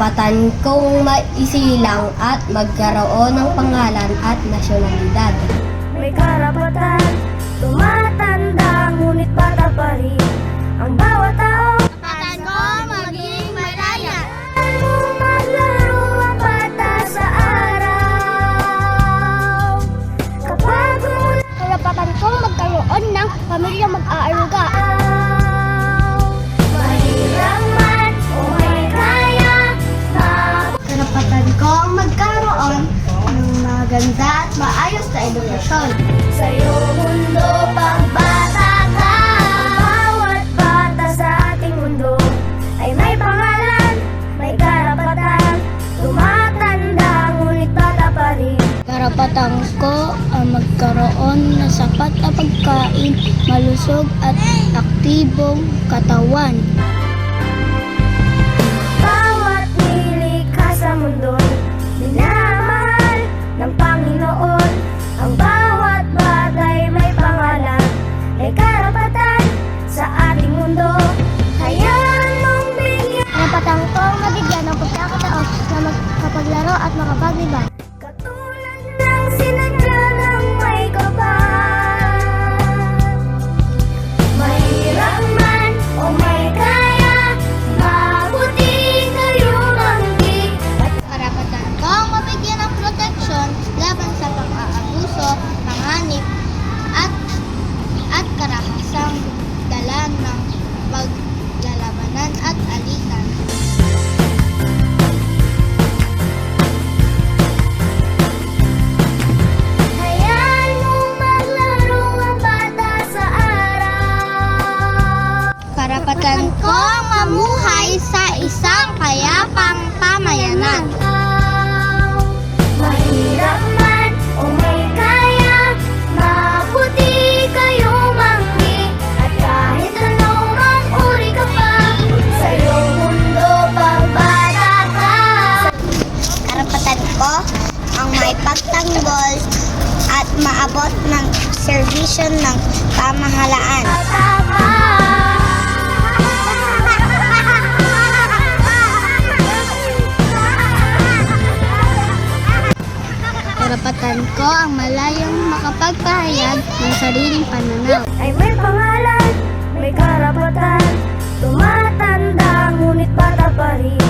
karapatan kong maisilang at magkaroon ng pangalan at nasyonalidad. May karapatan, tumatanda, ngunit bata pa rin ang bawat tao. Karapatan ko maging malaya. Kung maglaro ang bata sa araw, kapag Karapatan kong magkaroon ng pamilya mag-aaruga. mahirap man o may kaya, Karapatan kong magkaroon ng maganda at maayos na edukasyon. sa iyong mundo pagbata ka. Bawat bata sa ating mundo ay may pangalan, may karapatan, tumatanda, ngunit bata pa rin. Karapatan ko ang magkaroon ng sapat na pagkain, malusog at aktibong katawan. Bawat nilikha sa mundo'y minamahal ng Panginoon. Ang bawat bagay may pangalan, may karapatan sa ating mundo. Hayaan mong bigyan Karapatan ko mabigyan ng pagkakataon na makapaglaro at makapaglibang. katulad ng sinadya ng may kapal. Mahirap man o may kaya, mabuti kayong manggi. Karapatan kong mabigyan ng proteksyon laban sa pang-aabuso, panganib, at karahasang dala ng paglalabanan at alitan. Hayaan mong maglaro ang bata sa araw. Karapatan kong mamuhay sa isang payapang pamayanan. Mahirap man o may kaya, mabuti kayo manggi. At kahit anong mang uri ka pa, sa iyong mundo pagbata ka. Karapatan ko ang may pagtanggol at maabot ng serbisyo ng pamahalaan. Bata ka. Karapatan ko ang malayong makapagpahayag ng sariling pananaw. Ay may pangalan, may karapatan, tumatanda, ngunit bata pa rin